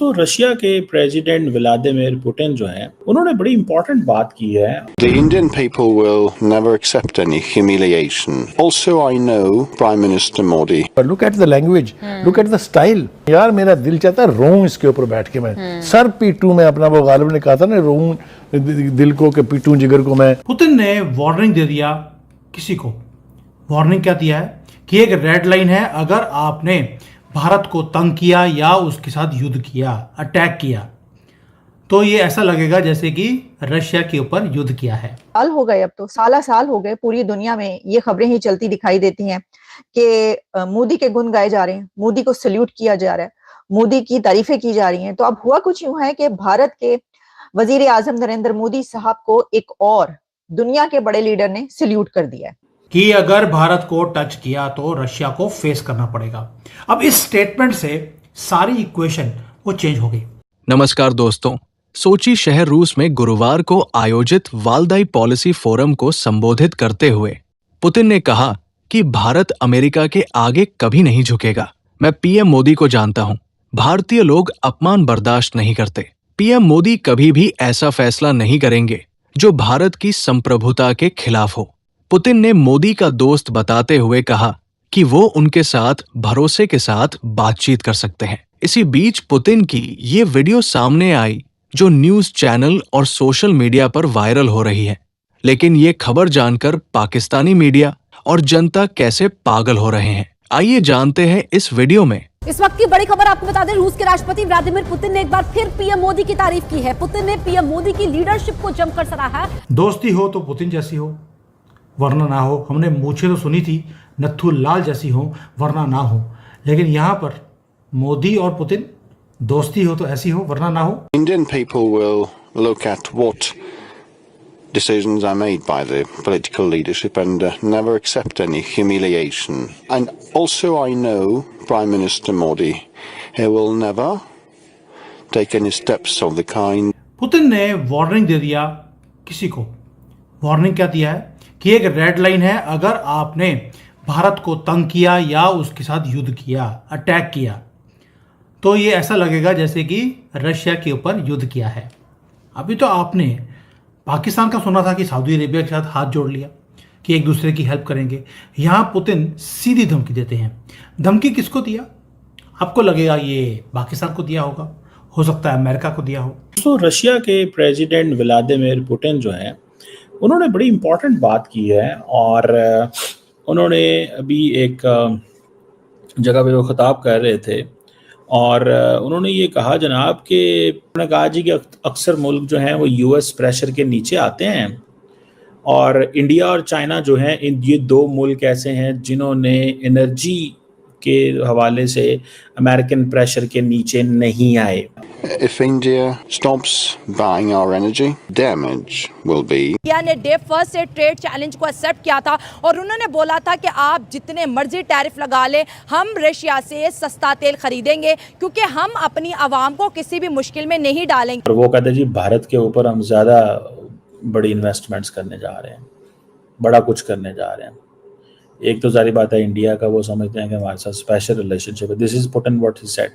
तो रशिया के president Vladimir Putin जो हैं, उन्होंने बड़ी इंपॉर्टेंट बात की है। The Indian people will never accept any humiliation. Also, I know Prime Minister Modi. But look at the language, look at the style. यार मेरा दिल चाहता है रोऊं इसके ऊपर बैठ के मैं सर पीटूं मैं अपना, वो गालिब ने कहा था ना रोऊं दिल को के पीटूं जिगर को मैं। पुतिन ने वार्निंग दे दिया किसी को। वार्निंग क्या दिया है कि एक रेड लाइन है, अगर आपने भारत को तंग किया या उसके साथ युद्ध किया, अटैक किया, तो ये ऐसा लगेगा जैसे कि रशिया के ऊपर युद्ध किया है। साल हो गए, अब तो साल हो गए, पूरी दुनिया में ये खबरें ही चलती दिखाई देती हैं कि मोदी के गुण गाए जा रहे हैं, मोदी को सल्यूट किया जा रहा है, मोदी की तारीफें की जा रही हैं। तो अब हुआ कुछ यूं है कि भारत के वजीर आजम नरेंद्र मोदी साहब को एक और दुनिया के बड़े लीडर ने सल्यूट कर दिया है कि अगर भारत को टच किया तो रशिया को फेस करना पड़ेगा। अब इस स्टेटमेंट से सारी इक्वेशन वो चेंज हो गई। नमस्कार दोस्तों, सोची शहर रूस में गुरुवार को आयोजित वालदाई पॉलिसी फोरम को संबोधित करते हुए पुतिन ने कहा कि भारत अमेरिका के आगे कभी नहीं झुकेगा। मैं पीएम मोदी को जानता हूं, भारतीय लोग अपमान बर्दाश्त नहीं करते। पीएम मोदी कभी भी ऐसा फैसला नहीं करेंगे जो भारत की संप्रभुता के खिलाफ हो। पुतिन ने मोदी का दोस्त बताते हुए कहा कि वो उनके साथ भरोसे के साथ बातचीत कर सकते हैं। इसी बीच पुतिन की ये वीडियो सामने आई जो न्यूज चैनल और सोशल मीडिया पर वायरल हो रही है। लेकिन ये खबर जानकर पाकिस्तानी मीडिया और जनता कैसे पागल हो रहे हैं, आइए जानते हैं इस वीडियो में। इस वक्त की बड़ी खबर आपको बता दें, रूस के राष्ट्रपति व्लादिमीर पुतिन ने एक बार फिर पीएम मोदी की तारीफ की है। पुतिन ने पीएम मोदी की लीडरशिप को जमकर सराहा। दोस्ती हो तो पुतिन जैसी हो, वरना ना हो। हमने मूछें तो सुनी थी नथु लाल जैसी हो, वरना ना हो। लेकिन यहाँ पर मोदी और पुतिन दोस्ती हो तो ऐसी हो, वरना ना हो। Indian people will look at what decisions are made by the political leadership and never accept any humiliation. And also I know Prime Minister Modi, he will never take any steps of the kind. Putin ने warning दे दिया किसी को। Warning क्या दिया है कि एक red line है, अगर आपने भारत को तंग किया या उसके साथ युद्ध किया, अटैक किया, तो ये ऐसा लगेगा जैसे कि रशिया के ऊपर युद्ध किया है। अभी तो आपने पाकिस्तान का सुना था कि सऊदी अरेबिया के साथ हाथ जोड़ लिया कि एक दूसरे की हेल्प करेंगे। यहाँ पुतिन सीधी धमकी देते हैं। धमकी किसको दिया? आपको लगेगा ये पाकिस्तान को दिया होगा, हो सकता है अमेरिका को दिया हो। तो रशिया के प्रेसिडेंट व्लादिमीर पुतिन जो हैं, उन्होंने बड़ी इंपॉर्टेंट बात की है और उन्होंने अभी एक जगह पे वो खिताब कर रहे थे और उन्होंने ये कहा जनाब कि उन्होंने कहा जी कि अक्सर मुल्क जो हैं वो यूएस प्रेशर के नीचे आते हैं और इंडिया और चाइना जो हैं, ये दो मुल्क ऐसे हैं जिन्होंने एनर्जी के हवाले से अमेरिकन प्रेशर के नीचे नहीं आए। If India stops buying our energy, damage will be. India ने डे फर्स्ट से ट्रेड चैलेंज को एक्सेप्ट किया था और उन्होंने बोला था कि आप जितने मर्जी टैरिफ लगा लें, हम रशिया से सस्ता तेल खरीदेंगे क्योंकि हम अपनी आवाम को किसी भी मुश्किल में नहीं डालेंगे। और वो कहते जी भारत के ऊपर हम ज़्यादा बड़ी इन्वेस्टमेंट्स करने जा रहे हैं, बड़ा कुछ करने जा रहे हैं। एक तो सारी बात है इंडिया का, वो समझते हैं कि हमारे साथ स्पेशल रिलेशनशिप है। This is Putin what he said.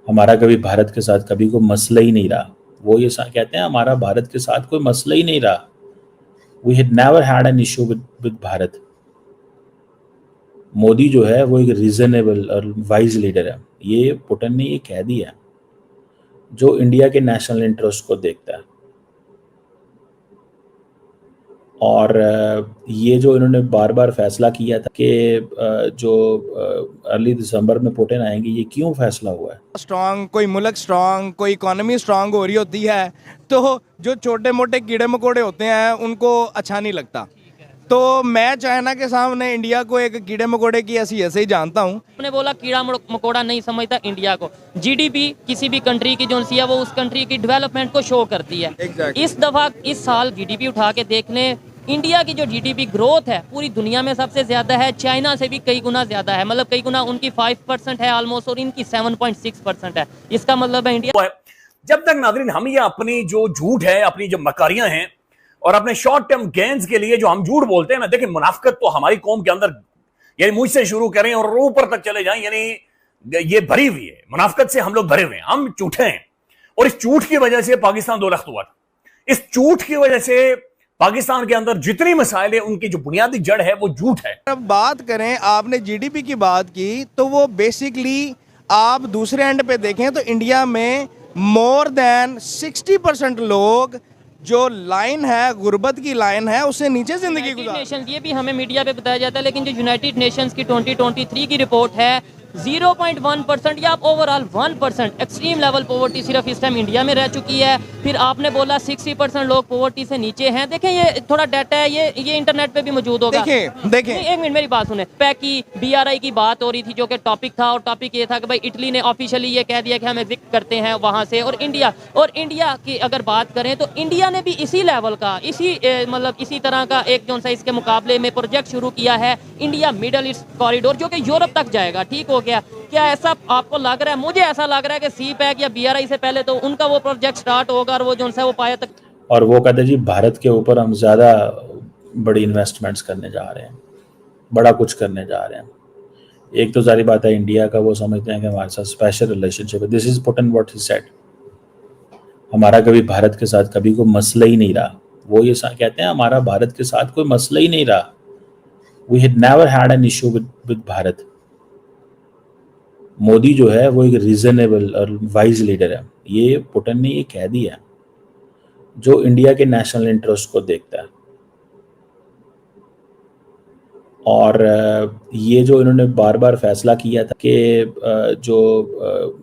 हमारा कभी भारत के साथ कभी कोई मसला ही नहीं रहा। वो ये कहते हैं हमारा भारत के साथ कोई मसला ही नहीं रहा। We had never had an issue with Bharat. Modi जो है वो एक रीजनेबल और वाइज लीडर है। ये पुतिन ने ये कह दिया जो इंडिया के नेशनल इंटरेस्ट को देखता है। और ये जो इन्होंने बार बार फैसला किया था कि जो अर्ली दिसंबर में पुतिन आएंगे, ये क्यों फैसला हुआ है? स्ट्रांग, कोई मुल्क स्ट्रांग, कोई इकोनॉमी स्ट्रांग हो रही होती है तो जो छोटे मोटे कीड़े मकोड़े होते हैं उनको अच्छा नहीं लगता। तो मैं चाइना के सामने इंडिया को एक कीड़े मकोड़े की हैसियत से ही जानता हूँ। आपने बोला कीड़ा मकोड़ा नहीं समझता इंडिया को। जीडीपी किसी भी कंट्री की जो है वो उस कंट्री की डेवलपमेंट को शो करती है। इस दफा इस साल जीडीपी उठा के देख लें, इंडिया की जो जीडीपी ग्रोथ है पूरी दुनिया में सबसे ज्यादा है, चाइना से भी कई गुना ज्यादा है। मतलब कई गुना, उनकी 5% है ऑलमोस्ट और इनकी 7.6% है। इसका मतलब है इंडिया। जब तक नाज़रीन हम ये अपनी जो झूठ है, अपनी जो मकारियां हैं और अपने शॉर्ट टर्म गेन्स के लिए जो हम झूठ बोलते हैं ना, देखिए मुनाफिकत तो हमारी कौम के अंदर, यानी मुझसे शुरू करें और ऊपर तक चले जाएं, यानी ये भरी हुई है, मुनाफिकत से हम लोग भरे हुए हैं, हम झूठे हैं। और इस झूठ की वजह से पाकिस्तान दो लख्त हुआ था। इस झूठ की वजह से पाकिस्तान के अंदर जितनी मसाइल है उनकी जो बुनियादी जड़ है वो झूठ है। अब बात करें, आपने जीडीपी की बात की, तो वो बेसिकली आप दूसरे एंड पे देखें तो इंडिया में मोर देन 60% लोग जो लाइन है, गुर्बत की लाइन है, उससे नीचे जिंदगी गुजार। नेशंस, ये भी हमें मीडिया पे बताया जाता है, लेकिन जो यूनाइटेड नेशंस की 2023 की रिपोर्ट है 0.1% या ओवरऑल 1% एक्सट्रीम लेवल पॉवर्टी सिर्फ इस टाइम इंडिया में रह चुकी है। फिर आपने बोला 60% लोग पॉवर्टी से नीचे हैं। देखें ये थोड़ा डाटा है, ये इंटरनेट पे भी मौजूद होगा। देखें एक मिनट मेरी बात सुने। पैकी BRI की बात हो रही थी जो कि टॉपिक था, और टॉपिक ये था कि भाई इटली ने ऑफिशियली ये कह दिया कि हम एग्जिट करते हैं वहाँ से। और इंडिया की अगर बात करें तो इंडिया ने भी इसी लेवल का, इसी तरह का एक जो सा इसके मुकाबले में प्रोजेक्ट शुरू किया है, इंडिया मिडल ईस्ट कॉरिडोर, जो कि यूरोप तक जाएगा। ठीक हो गया, क्या ऐसा आपको लग रहा है? मुझे ऐसा लग रहा है कि CPEC या BRI से पहले तो उनका वो प्रोजेक्ट स्टार्ट होगा और वो जो सा वो पाया तक। और वो कहते जी भारत के ऊपर हम ज़्यादा बड़ी इन्वेस्टमेंट्स करने जा रहे हैं, बड़ा कुछ करने जा रहे हैं। एक तो सारी बात है इंडिया का, वो समझते हैं कि हमारे साथ स्पेशल रिलेशनशिप है। This is Putin what he said. हमारा कभी भारत के साथ कभी कोई मसला ही नहीं रहा। वो ये कहते हैं हमारा भारत के साथ कोई मसला ही नहीं रहा। We had never had an issue with Bharat. Modi जो है वो एक रीजनेबल और वाइज लीडर है। ये पुटिन ने ये कह दिया, जो इंडिया के नेशनल इंटरेस्ट को देखता है। और ये जो इन्होंने बार बार फैसला किया था कि जो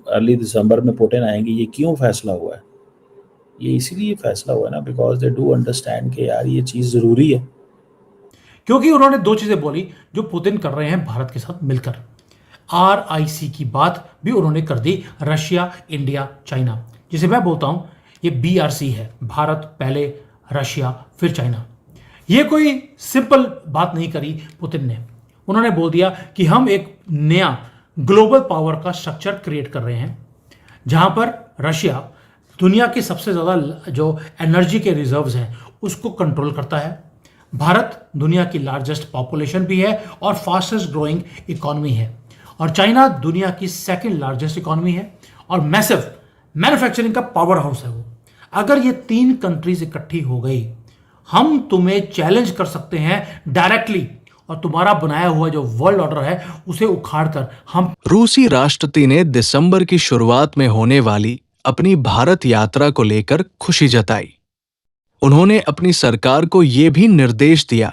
अर्ली दिसंबर में पुटिन आएंगे, ये क्यों फैसला हुआ है? ये इसीलिए फैसला हुआ ना, बिकॉज दे डू अंडरस्टैंड कि यार ये चीज़ ज़रूरी है। क्योंकि उन्होंने दो चीजें बोली जो पुतिन कर रहे हैं भारत के साथ मिलकर। RIC की बात भी उन्होंने कर दी, रशिया, इंडिया, चाइना, जिसे मैं बोलता हूं ये BRC है, भारत पहले, रशिया फिर चाइना। ये कोई सिंपल बात नहीं करी पुतिन ने। उन्होंने बोल दिया कि हम एक नया ग्लोबल पावर का स्ट्रक्चर क्रिएट कर रहे हैं, जहां पर रशिया दुनिया के सबसे ज़्यादा जो एनर्जी के रिजर्व्स हैं उसको कंट्रोल करता है। भारत दुनिया की लार्जेस्ट पॉपुलेशन भी है और फास्टेस्ट ग्रोइंग इकोनॉमी है, और चाइना दुनिया की सेकंड लार्जेस्ट इकोनॉमी है और मैसिव मैन्युफैक्चरिंग का पावर हाउस है वो। अगर ये तीन कंट्रीज इकट्ठी हो गई, हम तुम्हें चैलेंज कर सकते हैं डायरेक्टली, और तुम्हारा बनाया हुआ जो वर्ल्ड ऑर्डर है उसे उखाड़कर हम। रूसी राष्ट्रपति ने दिसंबर की शुरुआत में होने वाली अपनी भारत यात्रा को लेकर खुशी जताई। उन्होंने अपनी सरकार को यह भी निर्देश दिया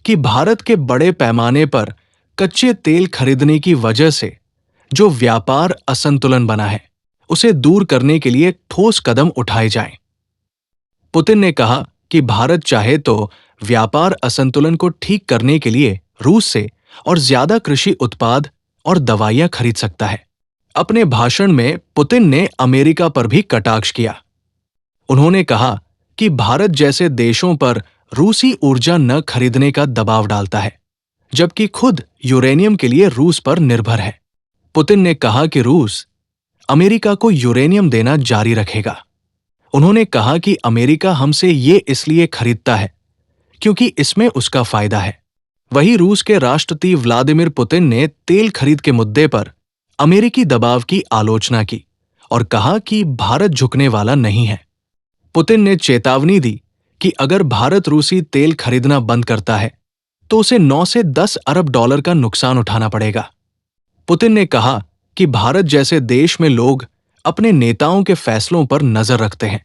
कि भारत के बड़े पैमाने पर कच्चे तेल खरीदने की वजह से जो व्यापार असंतुलन बना है, उसे दूर करने के लिए ठोस कदम उठाए जाएं। पुतिन ने कहा कि भारत चाहे तो व्यापार असंतुलन को ठीक करने के लिए रूस से और ज्यादा कृषि उत्पाद और दवाइयां खरीद सकता है। अपने भाषण में पुतिन ने अमेरिका पर भी कटाक्ष किया। उन्होंने कहा कि भारत जैसे देशों पर रूसी ऊर्जा न खरीदने का दबाव डालता है, जबकि खुद यूरेनियम के लिए रूस पर निर्भर है। पुतिन ने कहा कि रूस अमेरिका को यूरेनियम देना जारी रखेगा। उन्होंने कहा कि अमेरिका हमसे ये इसलिए खरीदता है क्योंकि इसमें उसका फायदा है। वहीं रूस के राष्ट्रपति व्लादिमीर पुतिन ने तेल खरीद के मुद्दे पर अमेरिकी दबाव की आलोचना की और कहा कि भारत झुकने वाला नहीं है। पुतिन ने चेतावनी दी कि अगर भारत रूसी तेल खरीदना बंद करता है तो उसे 9 से 10 अरब डॉलर का नुकसान उठाना पड़ेगा। पुतिन ने कहा कि भारत जैसे देश में लोग अपने नेताओं के फैसलों पर नजर रखते हैं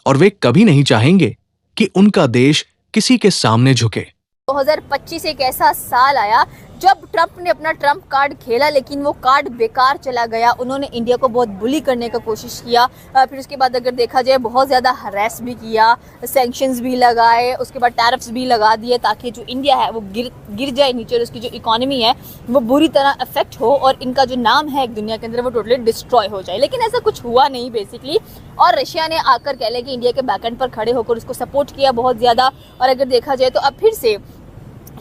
और वे कभी नहीं चाहेंगे कि उनका देश किसी के सामने झुके। 2025 एक ऐसा साल आया जब ट्रंप ने अपना ट्रंप कार्ड खेला, लेकिन वो कार्ड बेकार चला गया। उन्होंने इंडिया को बहुत बुली करने का कोशिश किया। फिर उसके बाद अगर देखा जाए बहुत ज़्यादा हरेस भी किया, सैंक्शंस भी लगाए, उसके बाद टैरिफ्स भी लगा दिए ताकि जो इंडिया है वो गिर जाए नीचे और उसकी जो इकोनॉमी है वो बुरी तरह अफेक्ट हो और इनका जो नाम है एक दुनिया के अंदर वो टोटली डिस्ट्रॉय हो जाए। लेकिन ऐसा कुछ हुआ नहीं बेसिकली, और रशिया ने आकर कह लें कि इंडिया के बैकएंड पर खड़े होकर उसको सपोर्ट किया बहुत ज़्यादा। और अगर देखा जाए तो अब फिर से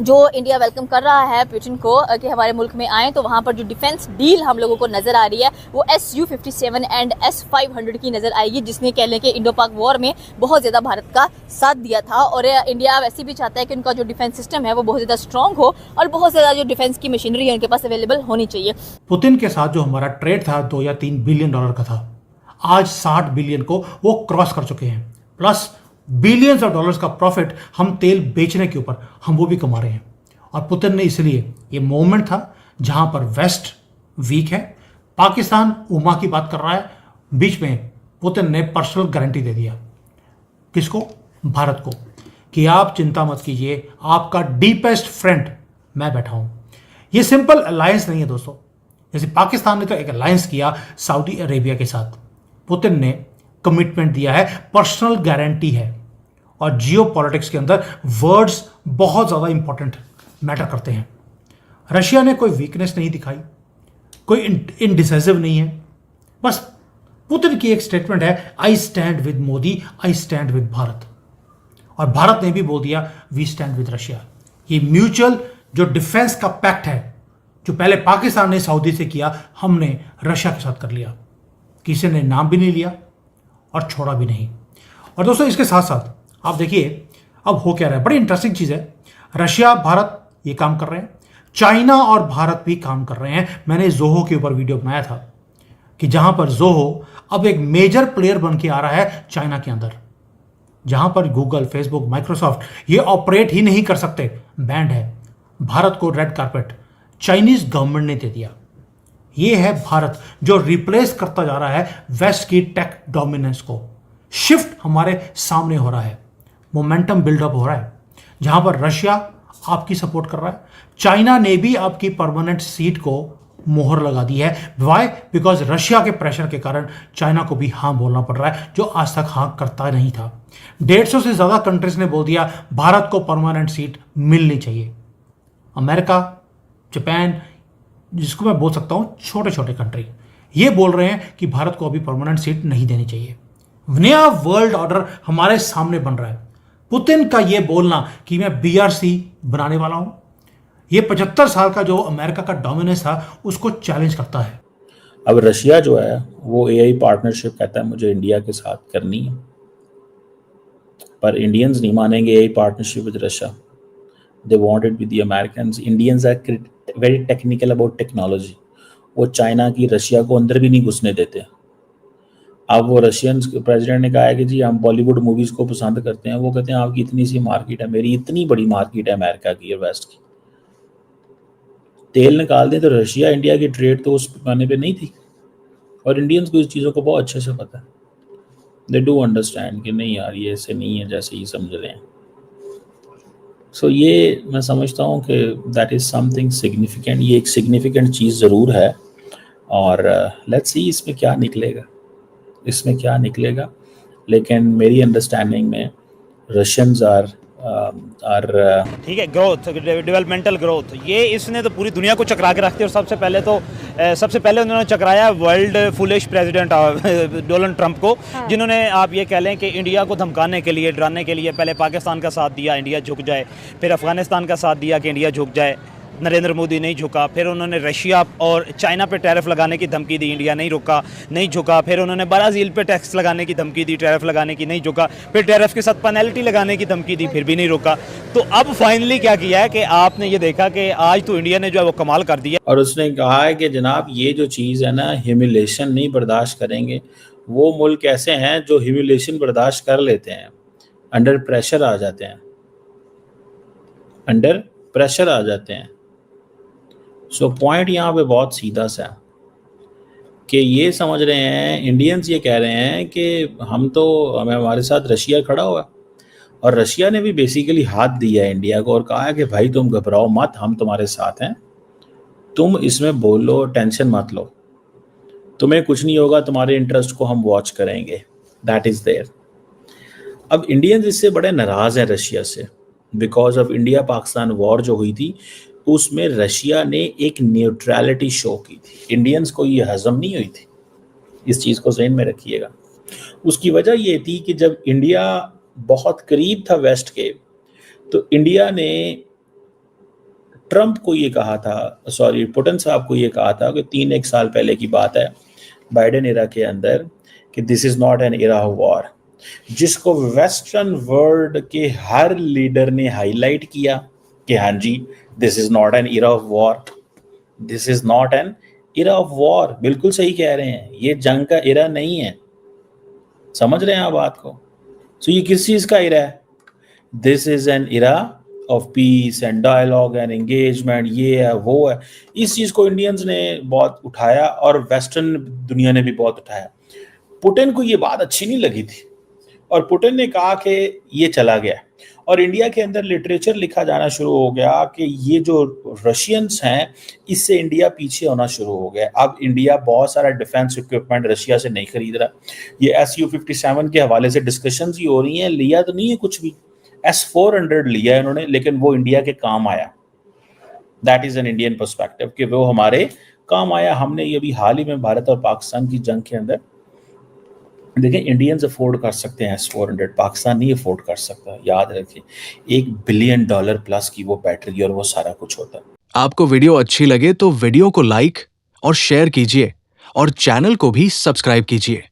जो इंडिया वेलकम कर रहा है पुतिन को कि हमारे मुल्क में आए, तो वहाँ पर जो डिफेंस डील हम लोगों को नज़र आ रही है वो SU-57 एंड S-500 की नज़र आएगी, जिसने कह लें कि इंडो पाक वॉर में बहुत ज़्यादा भारत का साथ दिया था। और इंडिया वैसे भी चाहता है कि उनका जो डिफेंस सिस्टम है वो बहुत ज़्यादा स्ट्रॉन्ग हो और बहुत ज़्यादा जो डिफेंस की मशीनरी है उनके पास अवेलेबल होनी चाहिए। पुतिन के साथ जो हमारा ट्रेड था 2 या 3 बिलियन डॉलर का था, आज 60 बिलियन को वो क्रॉस कर चुके हैं, प्लस बिलियंस ऑफ डॉलर्स का प्रॉफिट हम तेल बेचने के ऊपर हम वो भी कमा रहे हैं। और पुतिन ने इसलिए, ये मोमेंट था जहां पर वेस्ट वीक है, पाकिस्तान उमा की बात कर रहा है, बीच में पुतिन ने पर्सनल गारंटी दे दिया किसको? भारत को, कि आप चिंता मत कीजिए, आपका डीपेस्ट फ्रेंड मैं बैठा हूं। ये सिंपल अलायंस नहीं है दोस्तों, जैसे पाकिस्तान ने तो एक अलायंस किया सऊदी अरेबिया के साथ, पुतिन ने कमिटमेंट दिया है, पर्सनल गारंटी है। और जियो पॉलिटिक्स के अंदर वर्ड्स बहुत ज़्यादा इंपॉर्टेंट मैटर करते हैं। रशिया ने कोई वीकनेस नहीं दिखाई, कोई इनडिसाइसिव नहीं है, बस पुतिन की एक स्टेटमेंट है, I stand with Modi, I stand with Bharat. और भारत ने भी बोल दिया वी स्टैंड विद रशिया। ये म्यूचुअल जो डिफेंस का पैक्ट है, जो पहले पाकिस्तान ने सऊदी से किया, हमने रशिया के साथ कर लिया। किसी ने नाम भी नहीं लिया और छोड़ा भी नहीं। और दोस्तों इसके साथ साथ आप देखिए अब हो क्या रहा है, बड़ी इंटरेस्टिंग चीज़ है। रशिया भारत ये काम कर रहे हैं, चाइना और भारत भी काम कर रहे हैं। मैंने जोहो के ऊपर वीडियो बनाया था कि जहां पर जोहो अब एक मेजर प्लेयर बन के आ रहा है चाइना के अंदर, जहां पर गूगल, फेसबुक, माइक्रोसॉफ्ट ये ऑपरेट ही नहीं कर सकते, बैंड है। भारत को रेड कार्पेट चाइनीज गवर्नमेंट ने दे दिया। ये है भारत जो रिप्लेस करता जा रहा है वेस्ट की टेक डोमिनेंस को। शिफ्ट हमारे सामने हो रहा है, मोमेंटम बिल्डअप हो रहा है, जहां पर रशिया आपकी सपोर्ट कर रहा है, चाइना ने भी आपकी परमानेंट सीट को मोहर लगा दी है। वाई? बिकॉज रशिया के प्रेशर के कारण चाइना को भी हाँ बोलना पड़ रहा है, जो आज तक हाँ करता नहीं था। 150 से ज़्यादा कंट्रीज ने बोल दिया भारत को परमानेंट सीट मिलनी चाहिए। अमेरिका, जापान, जिसको मैं बोल सकता हूं छोटे छोटे कंट्री, ये बोल रहे हैं कि भारत को अभी परमानेंट सीट नहीं देनी चाहिए। नया वर्ल्ड ऑर्डर हमारे सामने बन रहा है। पुतिन का ये बोलना कि मैं BRC बनाने वाला हूं, ये 75 साल का जो अमेरिका का डोमिनेंस था उसको चैलेंज करता है। अब रशिया जो है वो AI पार्टनरशिप कहता है मुझे इंडिया के साथ करनी है, पर इंडियंस नहीं मानेंगे AI partnership with Russia. They want it with the Americans. Indians are very technical about technology. वो चाइना की रशिया को अंदर भी नहीं घुसने देते। अब वो रशियन प्रेसिडेंट ने कहा है कि जी हम बॉलीवुड मूवीज़ को पसंद करते हैं, वो कहते हैं आपकी इतनी सी मार्केट है, मेरी इतनी बड़ी मार्केट है अमेरिका की और वेस्ट की। तेल निकाल दें तो रशिया इंडिया की ट्रेड तो उस पैमाने पे नहीं थी, और इंडियंस को इस चीज़ों को बहुत अच्छे से पता है। दे डू अंडरस्टैंड कि नहीं यार ये ऐसे नहीं है जैसे ये समझ रहे हैं। सो ये मैं समझता हूँ कि दैट इज़ समथिंग सिग्निफिकेंट। ये एक सिग्निफिकेंट चीज़ ज़रूर है, और लेट्स सी इसमें क्या निकलेगा, इसमें क्या निकलेगा। लेकिन मेरी अंडरस्टैंडिंग में रशियंस आर ठीक है, ग्रोथ, डेवलपमेंटल ग्रोथ, ये इसने तो पूरी दुनिया को चकरा के रखती है। और सबसे पहले उन्होंने चकराया world foolish president Donald Trump को, जिन्होंने आप ये कह लें कि इंडिया को धमकाने के लिए, डराने के लिए पहले पाकिस्तान का साथ दिया इंडिया झुक जाए, फिर अफगानिस्तान का साथ दिया कि इंडिया झुक जाए, नरेंद्र मोदी नहीं झुका। फिर उन्होंने रशिया और चाइना पे टैरिफ लगाने की धमकी दी, इंडिया नहीं रुका, नहीं झुका। फिर उन्होंने ब्राज़ील पे टैक्स लगाने की धमकी दी, टैरिफ लगाने की, नहीं झुका। फिर टैरिफ के साथ पेनल्टी लगाने की धमकी दी, फिर भी नहीं रुका। तो अब फाइनली क्या किया है कि आपने ये देखा कि आज तो इंडिया ने जो है वो कमाल कर दिया। और उसने कहा है कि जनाब ये जो चीज़ है ना, ह्यूमिलेशन नहीं बर्दाश्त करेंगे। वो मुल्क ऐसे हैं जो ह्यूमिलेशन बर्दाश्त कर लेते हैं, अंडर प्रेशर आ जाते हैं, अंडर प्रेशर आ जाते हैं। सो पॉइंट यहाँ पे बहुत सीधा सा है कि ये समझ रहे हैं, इंडियंस ये कह रहे हैं कि हमें हमारे साथ रशिया खड़ा हुआ, और रशिया ने भी बेसिकली हाथ दिया है इंडिया को और कहा है कि भाई तुम घबराओ मत, हम तुम्हारे साथ हैं, तुम इसमें बोलो, टेंशन मत लो, तुम्हें कुछ नहीं होगा, तुम्हारे इंटरेस्ट को हम वॉच करेंगे। That is there. अब इंडियंस इससे बड़े नाराज़ हैं रशिया से, because of India Pakistan war जो हुई थी उसमें रशिया ने एक न्यूट्रलिटी शो की थी। इंडियंस को ये हजम नहीं हुई थी, इस चीज़ को ज़हन में रखिएगा। उसकी वजह ये थी कि जब इंडिया बहुत करीब था वेस्ट के, तो इंडिया ने ट्रंप को ये कहा था, सॉरी पुतिन साहब को ये कहा था कि 3-1 साल पहले की बात है बाइडेन एरा के अंदर कि this is not an era of war, जिसको वेस्टर्न वर्ल्ड के हर लीडर ने हाईलाइट किया कि हाँ जी this is not an era of war, this is not an era of war. बिल्कुल सही कह रहे हैं, ये जंग का एरा नहीं है। समझ रहे हैं आप बात को? सो ये किस चीज का एरा है? This is an era of peace and dialogue and engagement, ये है वो है। इस चीज को इंडियंस ने बहुत उठाया और वेस्टर्न दुनिया ने भी बहुत उठाया। पुतिन को ये बात अच्छी नहीं लगी थी और पुतिन ने कहा कि ये चला गया और इंडिया के अंदर लिटरेचर लिखा जाना शुरू हो गया कि ये जो रशियंस हैं इससे इंडिया पीछे होना शुरू हो गया। अब इंडिया बहुत सारा डिफेंस इक्विपमेंट रशिया से नहीं खरीद रहा। ये SU-57 के हवाले से डिस्कशंस ही हो रही हैं, लिया तो नहीं है कुछ भी, S-400 लिया है उन्होंने, लेकिन वो इंडिया के काम आया। That is an Indian perspective कि वो हमारे काम आया। हमने ये भी हाल ही में भारत और पाकिस्तान की जंग के अंदर देखिए, इंडियंस अफोर्ड कर सकते हैं S-400, पाकिस्तान नहीं अफोर्ड कर सकता। याद रखिए, $1 बिलियन प्लस की वो बैटरी और वो सारा कुछ होता है। आपको वीडियो अच्छी लगे तो वीडियो को लाइक और शेयर कीजिए और चैनल को भी सब्सक्राइब कीजिए।